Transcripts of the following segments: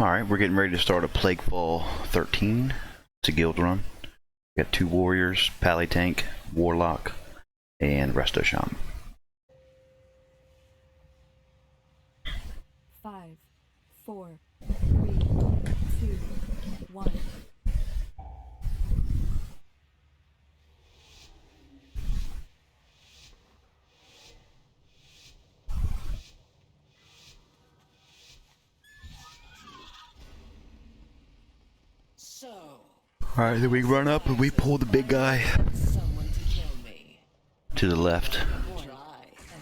Alright, we're getting ready to start a Plaquefall 13. It's a guild run. We got 2 warriors, pally tank, warlock, and Resto Shaman. 5, 4, 3, 2, 1. Alright, then we run up and we pull the big guy to the left.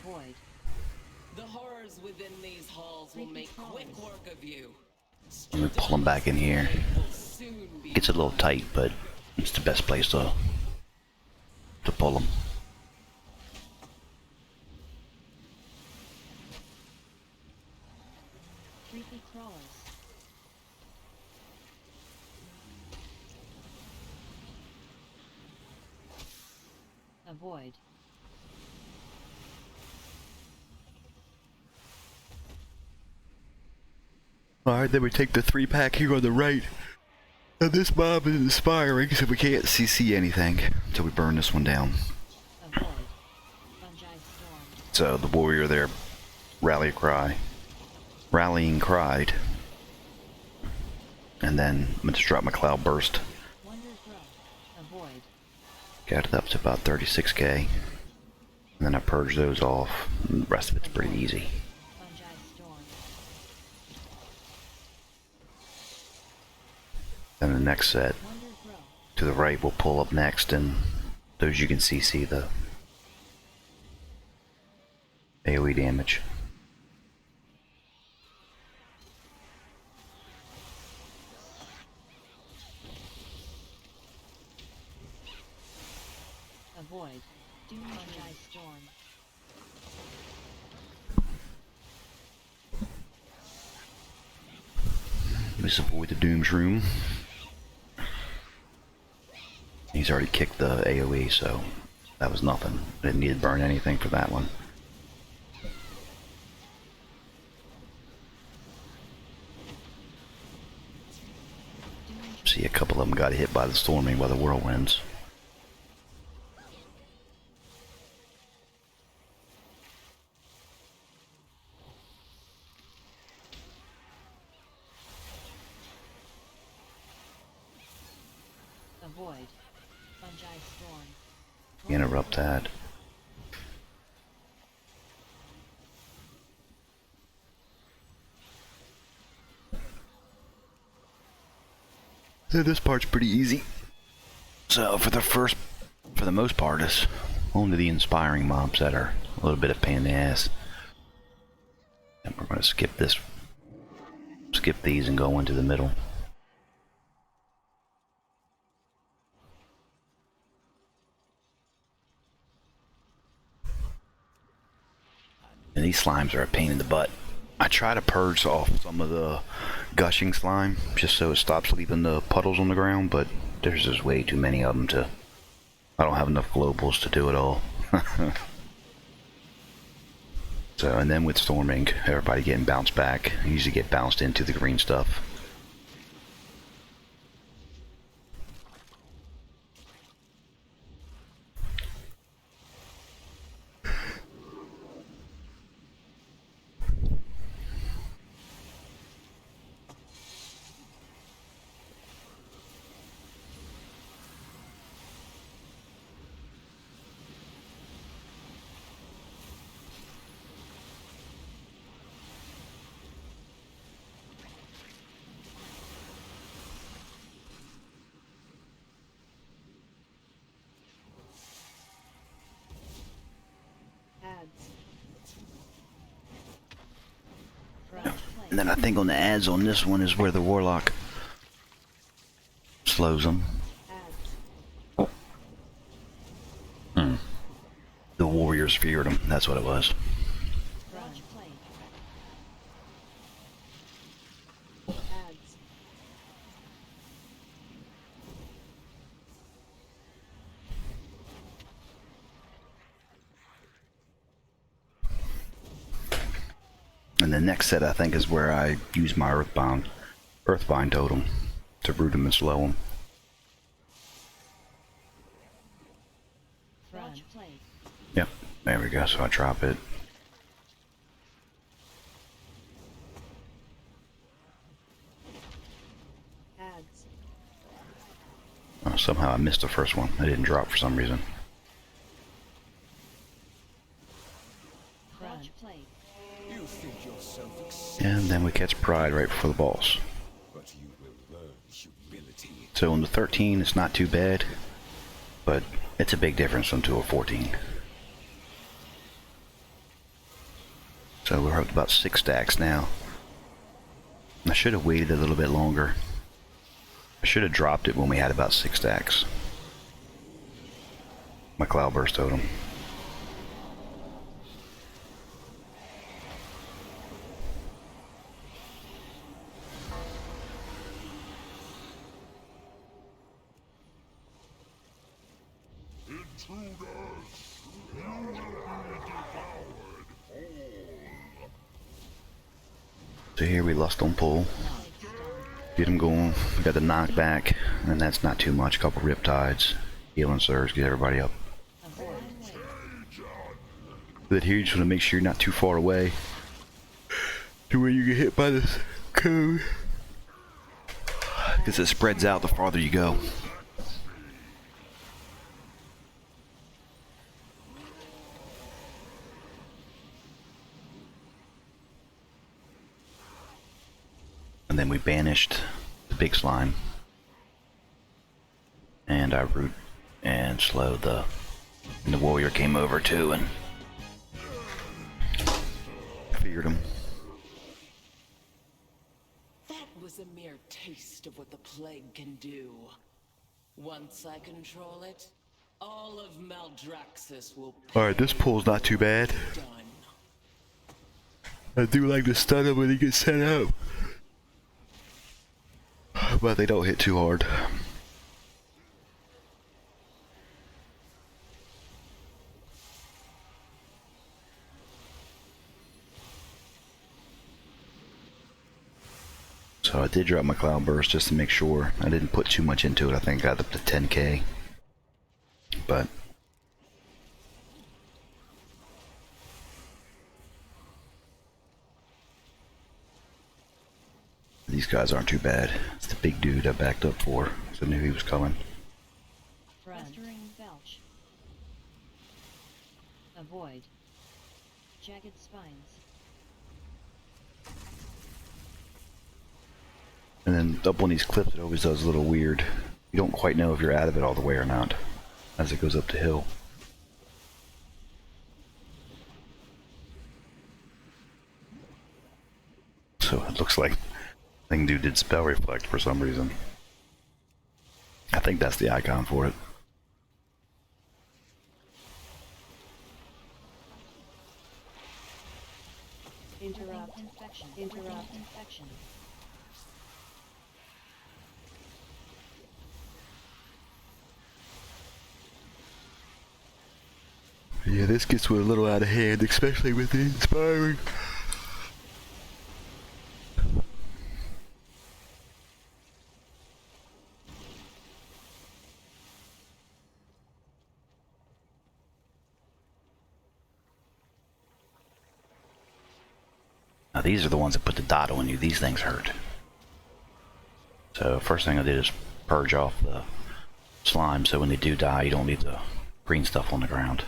Avoid. The horrors within these halls will make quick work of you. And we pull him back in here. Will soon be Gets a little tight, but it's the best place to pull him. Creepy crawlers. Avoid. Alright, then we take the 3-pack here on the right. Now this mob is inspiring, so we can't CC anything until we burn this one down. Avoid. Fungi storm. So the warrior there, rallying cried. And then I'm going to drop my cloud burst. Wonder growth. Avoid. Got it up to about 36k. And then I purge those off. And the rest of it's pretty easy. Fungi storm. Then the next set Wonder growth. to the right will pull up next, and those you can CC the AoE damage. Avoid. Doom fungi storm. Let's avoid the Doom Shroom. He's already kicked the AoE, so that was nothing. I didn't need to burn anything for that one. See, a couple of them got hit by the storming by the whirlwinds. Avoid. Fungi storm. Interrupt that. So this part's pretty easy. So for the most part, it's only the inspiring mobs that are a little bit of pain in the ass. And we're going to skip these and go into the middle. And these slimes are a pain in the butt. I try to purge off some of the gushing slime just so it stops leaving the puddles on the ground, but there's just way too many of them to... I don't have enough globals to do it all. So, and then with storming, everybody getting bounced back. I usually get bounced into the green stuff. Ads. And then I think on the ads on this one is where the warlock slows them. Ads. The warriors feared him. That's what it was. Raj plate. Ads. And the next set I think is where I use my Earthbound. Earthbind totem to root them and slow them. Front plate. Yep, there we go. So I drop it. Ads. Somehow I missed the first one. I didn't drop for some reason. Front plate. You think yourself And then we catch Pride right before the boss. but you will learn humility. So in the 13, it's not too bad, but it's a big difference from 2 or 14. So we're up to about 6 stacks now. I should have waited a little bit longer. I should have dropped it when we had about 6 stacks. My Cloudburst totem. So here we lost on pull. Get him going. We got the knockback, and that's not too much. A couple riptides, healing surge, get everybody up. But here you just want to make sure you're not too far away to where you get hit by this code. Because it spreads out the farther you go. And then we banished the big slime. And I root and slow the... And the warrior came over too and... feared him. That was a mere taste of what the plague can do. Once I control it, all of Maldraxxus will Alright, this pull's not too bad. be done. I do like to stun him when he gets set up. But they don't hit too hard. So I did drop my Cloudburst just to make sure. I didn't put too much into it. I think I got up to 10k. But these guys aren't too bad. It's the big dude I backed up for, so I knew he was coming. Festering belch. Avoid. Jagged spines. And then up on these cliffs, it always does a little weird. You don't quite know if you're out of it all the way or not as it goes up the hill. So it looks like thing dude did spell reflect for some reason. I think that's the icon for it. Interrupt infection. Interrupt infection. Yeah, this gets a little out of hand, especially with the inspiring. Now these are the ones that put the dot on you. These things hurt. So first thing I did is purge off the slime so when they do die you don't leave the green stuff on the ground.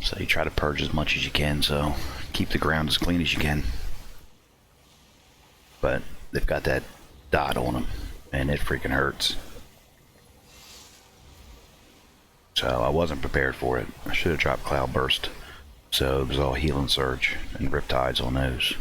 So you try to purge as much as you can, so keep the ground as clean as you can. But they've got that dot on them and it freaking hurts. So I wasn't prepared for it. I should have dropped Cloudburst. So it was all healing surge and riptides on those.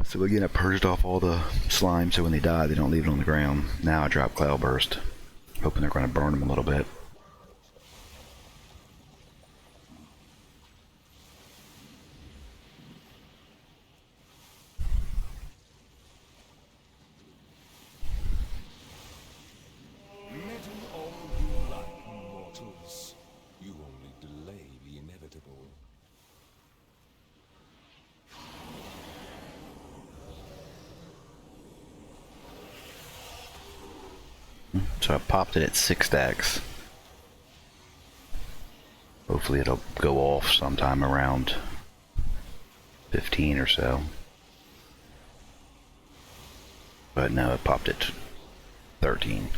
So again, I purged off all the slime so when they die they don't leave it on the ground. Now I drop Cloudburst, hoping they're going to burn them a little bit. So I popped it at 6 stacks. Hopefully it'll go off sometime around 15 or so. But no, it popped at 13.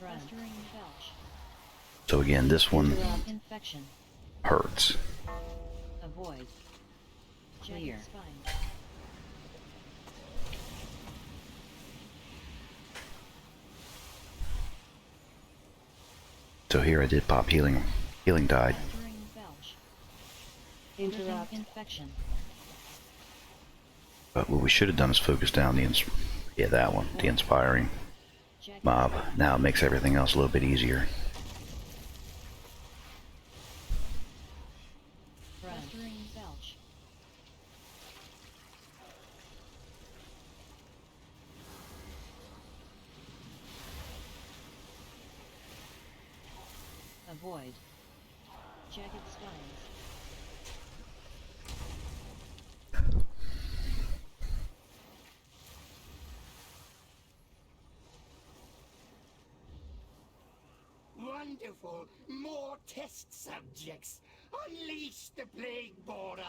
Festering belch. So again, this one Interrupt infection. hurts. Avoid. Clear. Spines. So here I did pop healing tide. Festering belch. Interrupt infection. But what we should have done is focus down the that one, the inspiring Jagged mob. spines. Now it makes everything else a little bit easier. Festering belch. Avoid. Jagged spines. Wonderful! More test subjects! Unleash the plague borders!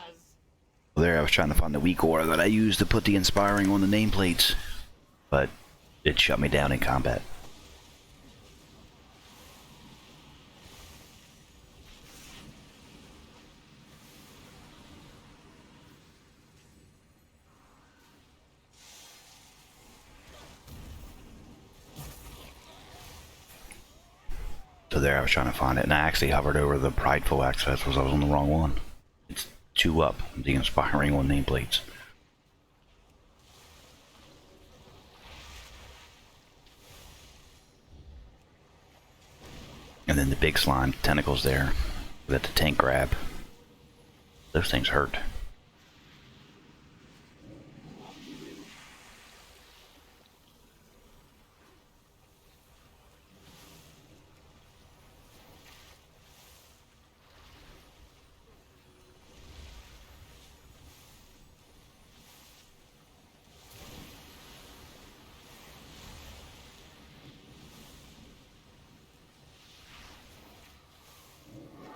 There I was trying to find the weak aura that I used to put the inspiring on the nameplates, but it shut me down in combat. So there I was trying to find it, and I actually hovered over the prideful access because I was on the wrong one. It's 2 up, the inspiring on nameplates. And then the big slime tentacles there that the tank grab. Those things hurt.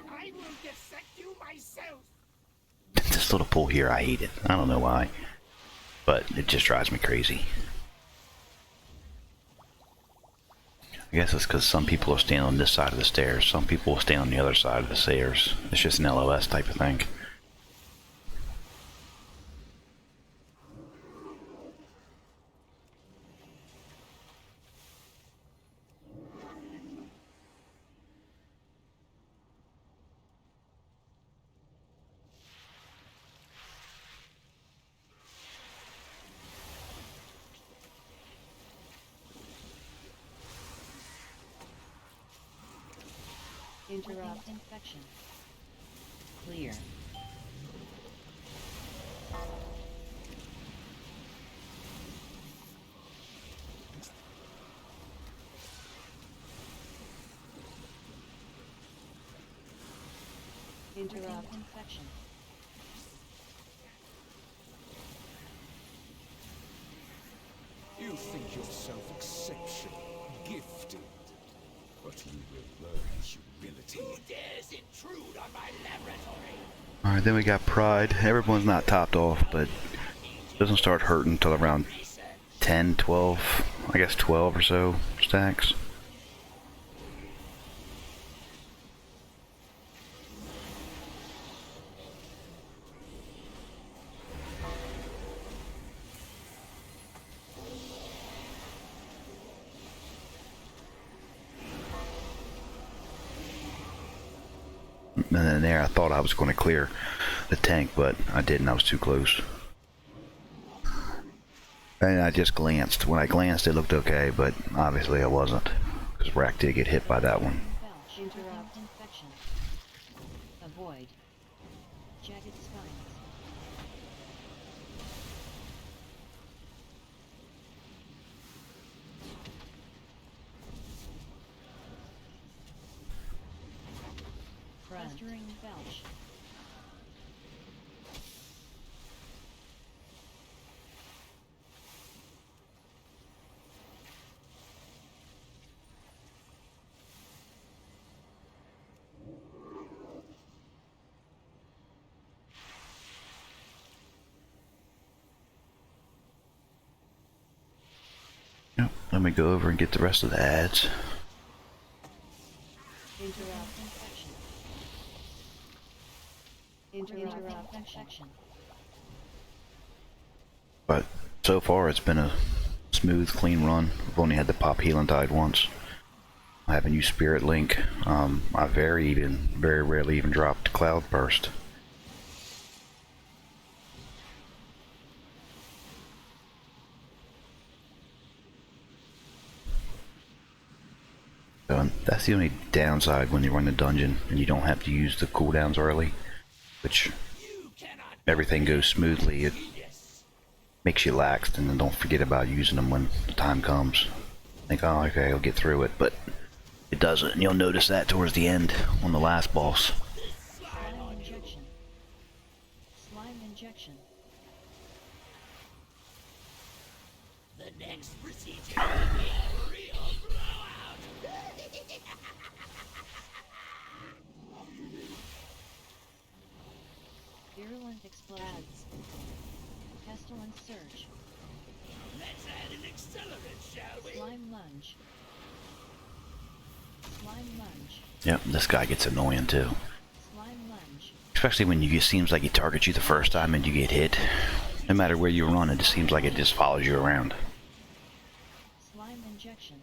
I will dissect you myself! This little pool here, I hate it. I don't know why, but it just drives me crazy. I guess it's because some people will stand on this side of the stairs, some people will stand on the other side of the stairs. It's just an LOS type of thing. Interrupt infection. Clear. Interrupt infection. You think yourself exceptional, gifted. But you will learn humility. Who dares intrude on my laboratory? Alright, then we got pride. Everyone's not topped off, but it doesn't start hurting until around 10, 12, I guess 12 or so stacks. And then there, I thought I was going to clear the tank, but I didn't. I was too close. And I just glanced. When I glanced, it looked okay, but obviously I wasn't, because Rack did get hit by that one. Belch. Interrupt infection. Avoid. Jagged spines. Friend. Festering belch. Yep, let me go over and get the rest of the ads. Interrupt infection. Interrupt infection. But so far it's been a smooth, clean run. I've only had to pop Healing Tide once. I haven't used Spirit Link. I very rarely even dropped Cloud Burst. So that's the only downside when you run the dungeon and you don't have to use the cooldowns early, which everything goes smoothly. It makes you laxed, and then don't forget about using them when the time comes. Think, oh, okay, I'll get through it, but it doesn't. And you'll notice that towards the end on the last boss. Slime injection. Slime injection. The next procedure will be a real blowout. Virulent explosion. Pestilence surge. Let's add an accelerant, shall we? Slime lunge. Slime lunge. Yep, this guy gets annoying too. Slime lunge. Especially when it seems like he targets you the first time and you get hit. No matter where you run, it just seems like it just follows you around. Slime injection.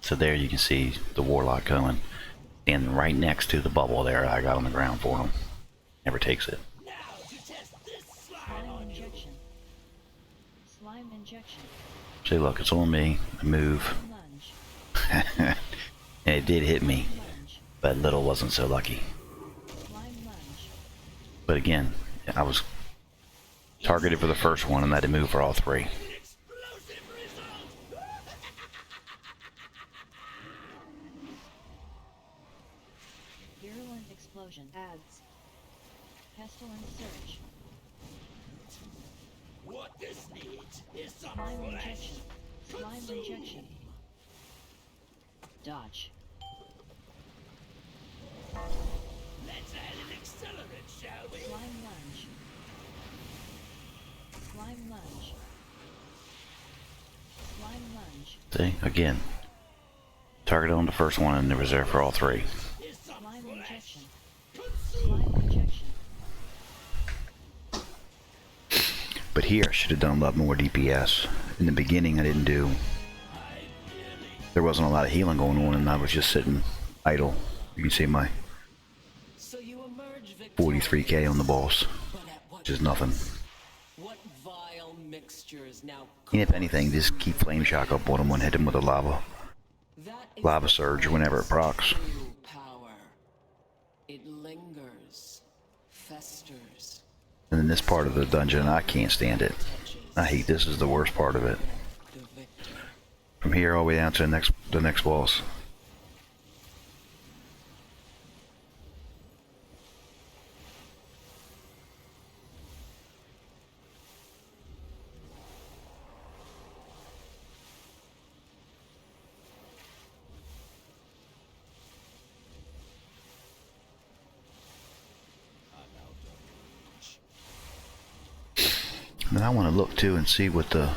So there you can see the Warlock going. Standing right next to the bubble there I got on the ground for him. Never takes it. Now to test this slime Slime on you. injection. Slime injection. See, look, it's on me. I move. Lunge. And it did hit me, Lunge. but Little wasn't so lucky. Slime lunge. But again, I was targeted for the first one and I had to move for all three. An explosive result. Virulent explosion. Adds. Pestilence surge. What this needs is some Slime flesh. injection. Slime injection. Dodge. Let's add an accelerant, shall we? Slime lunge. Slime lunge. Slime lunge. See, again, targeted on the first one and the reserve for all three. Is some Slime flesh. injection. Consume. Slime injection. But here I should have done a lot more DPS. In the beginning I didn't do. There wasn't a lot of healing going on and I was just sitting idle. You can see my So you emerge 43k on the boss, but at what which is nothing. What vile mixtures now And if anything, just keep Flame Shock up on him and hit him with a lava That is surge whenever it procs. true power. It lingers, festers, And in this part of the dungeon, I can't stand it. I hate this. Is the worst part of it. the victor. From here all the way down to the next boss. And then I want to look too and see what the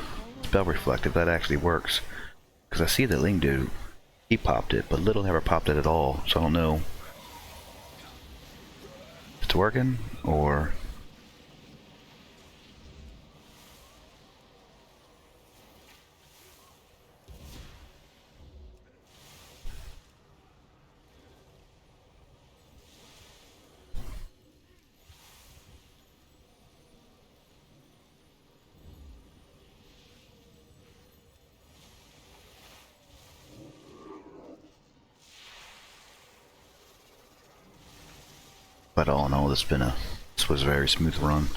spell reflect, if that actually works. Because I see that Ling dude, he popped it, but Little never popped it at all. So I don't know if it's working or. But all in all, this was a very smooth run.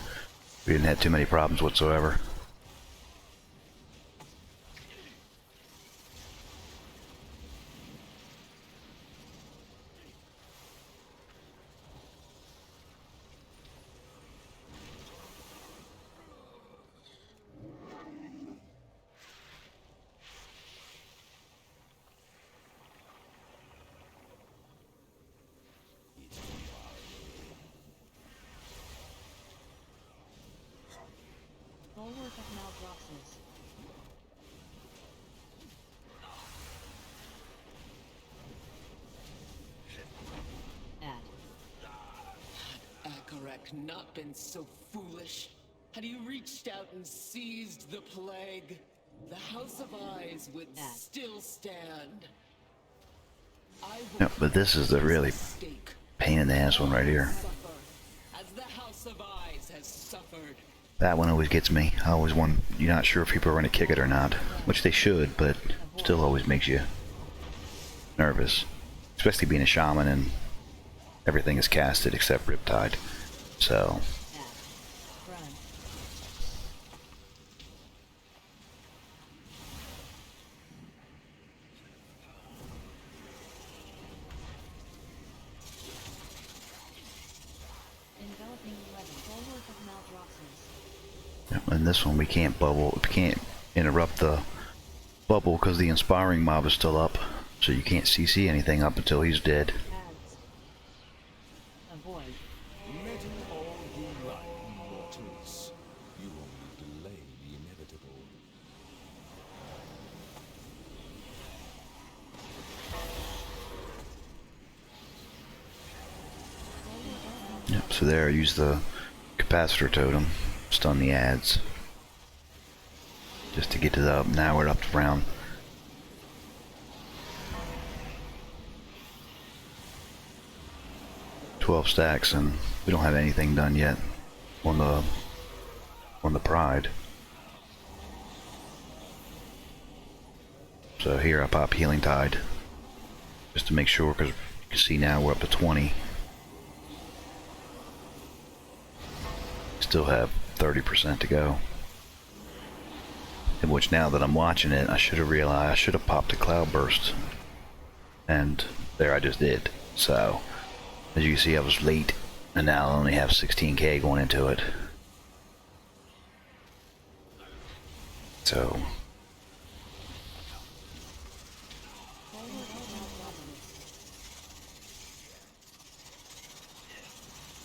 We didn't have too many problems whatsoever. Bulwark of Malbroxes. Add. Akarek not been so foolish? Had he reached out and seized the plague, the House of Eyes would still stand. I will Yeah, but this is the really stake. pain in the ass one right here. Suffer, as the House of Eyes has suffered. That one always gets me. I always want, you're not sure if people are going to kick it or not, which they should, but still always makes you nervous. Especially being a shaman and everything is casted except Riptide. So, Run. Enveloping weapon. Bulwark of Malbroxes. yeah, and this one we can't bubble, we can't interrupt the bubble because the inspiring mob is still up. So you can't CC anything up until he's dead. Adds. Avoid. Meddle all you like, mortals. You only delay the inevitable. Yep, so there I use the capacitor totem, stun the ads. Just to get to the, now we're up to round 12 stacks and we don't have anything done yet on the pride. So here I pop Healing Tide just to make sure, because you can see now we're up to 20. Still have 30% to go. In which, now that I'm watching it, I should have realized I should have popped a Cloudburst, and there I just did. So as you can see, I was late, and now I only have 16k going into it. So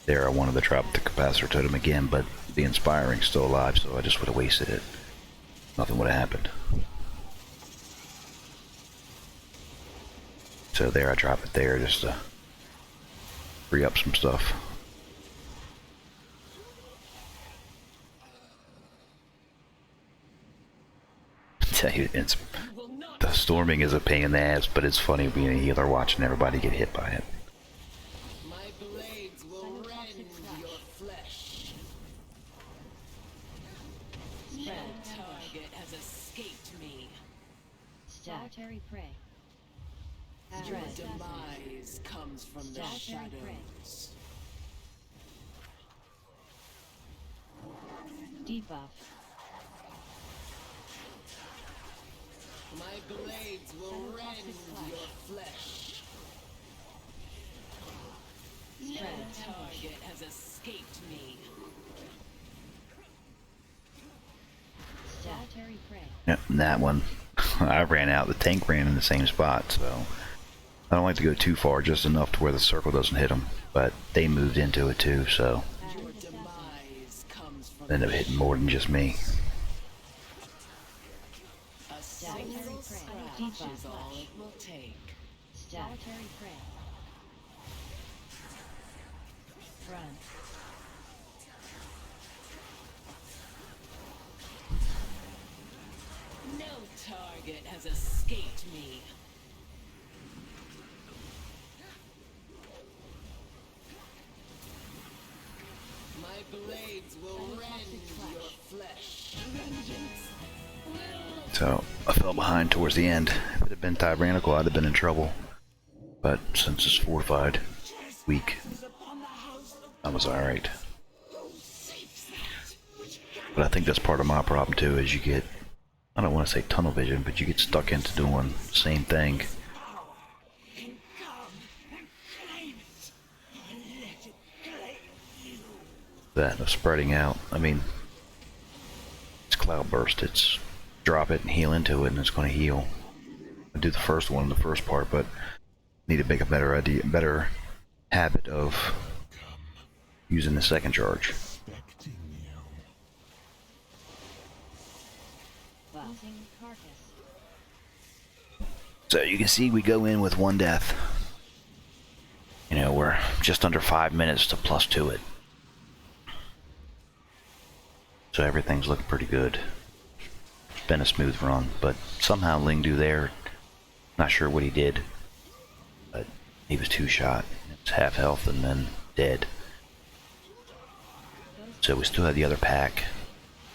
there I wanted to drop the capacitor totem again, but the inspiring's still alive, so I just would have wasted it. Nothing would have happened. So there I drop it there just to free up some stuff. Tell you, it's, the storming is a pain in the ass, but it's funny being a healer watching everybody get hit by it. My blades will rend your flesh. No target has escaped me. Solitary prey. Your Stress. demise comes from the Solitary prey. shadows. Debuff. My blades will rend your flesh. No target has escaped me. Solitary prey. Yep, and that one, I ran out. The tank ran in the same spot, so I don't like to go too far, just enough to where the circle doesn't hit them. But they moved into it too, so Your demise comes from ended up hitting more than just me. a single scratch is all it will take. Solitary prey. Run. No target has escaped me. My blades will rend your flesh. So I fell behind towards the end. If it had been tyrannical, I'd have been in trouble. But since it's fortified, weak, I was alright. But I think that's part of my problem too, is you get, I don't want to say tunnel vision, but you get stuck into doing the same thing. That of spreading out. I mean, it's Cloudburst. It's drop it and heal into it, and it's going to heal. I do the first one, the first part, but need to make a better idea, better habit of using the second charge. Expecting you. carcass. So you can see we go in with 1 death. You know, we're just under 5 minutes to +2 it. So everything's looking pretty good. It's been a smooth run, but somehow Lingdu there, not sure what he did, but he was 2-shot. It's half health and then dead. So we still have the other pack,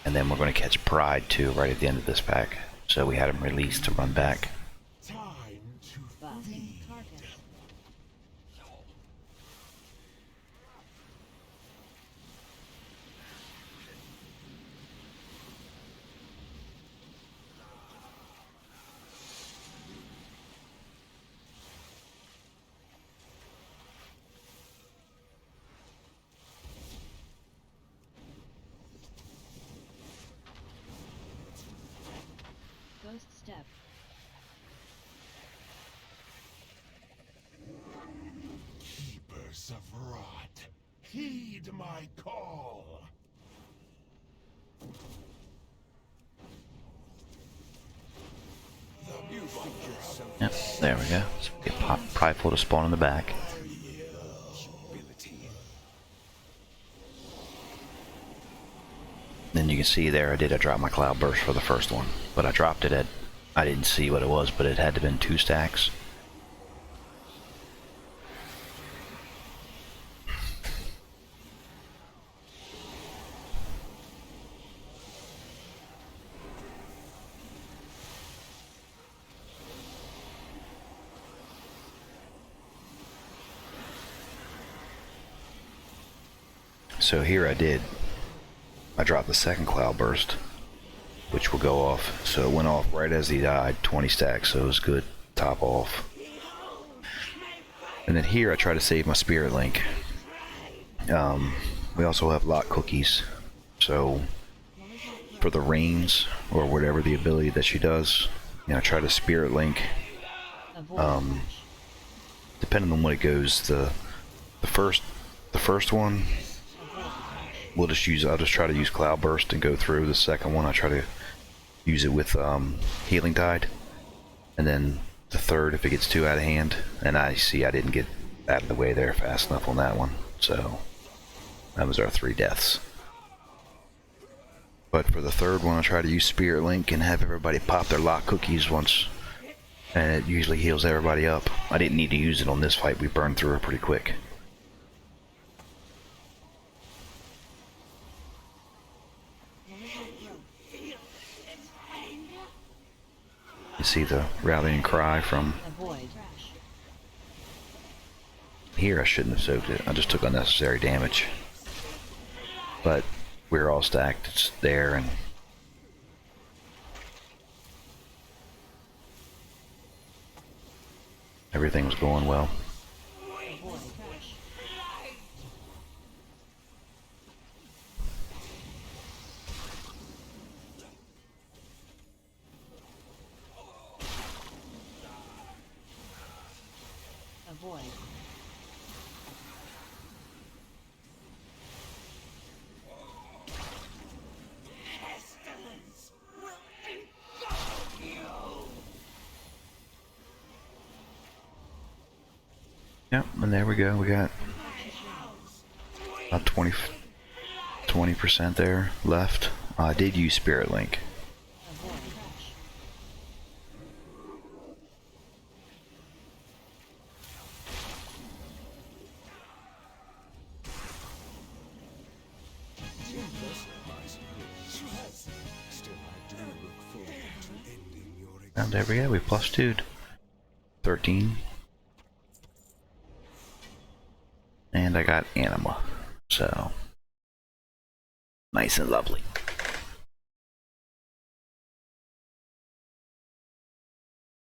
and then we're going to catch Pride too right at the end of this pack. So we had him released to run back. Time to Bossing carcass. Ghost step. keepers of rot. Heed my call. You think yourself Yep, there we go. So we get Prideful to spawn in the back. ability. Then you can see there I drop my Cloud Burst for the first one, but I dropped it at, I didn't see what it was, but it had to have been 2 stacks. So here I dropped the second Cloud Burst, which will go off. So it went off right as he died, 20 stacks, so it was good, top off. And then here I try to save my Spirit Link. We also have lock cookies, so for the reigns, or whatever the ability that she does, you know, I try to Spirit Link. Avoid crash. Depending on what it goes, the first one, I'll just try to use Cloud Burst and go through. The second one, I try to use it with Healing Tide. And then the third, if it gets too out of hand, and I see I didn't get out of the way there fast enough on that one. So that was our 3 deaths. But for the third one, I try to use Spirit Link and have everybody pop their lock cookies once. And it usually heals everybody up. I didn't need to use it on this fight. We burned through it pretty quick. You see the rallying cry from Avoid crash. here. I shouldn't have soaked it. I just took unnecessary damage. But we're all stacked. It's there, and everything was going well. Avoid crash. Avoid. pestilence will engulf you. Yep, and there we go. We got about 20% there left. I did use Spirit Link. Avoid crash. Still, I do look forward to ending your And there we go. We +2'd 13. And I got Anima. So nice and lovely.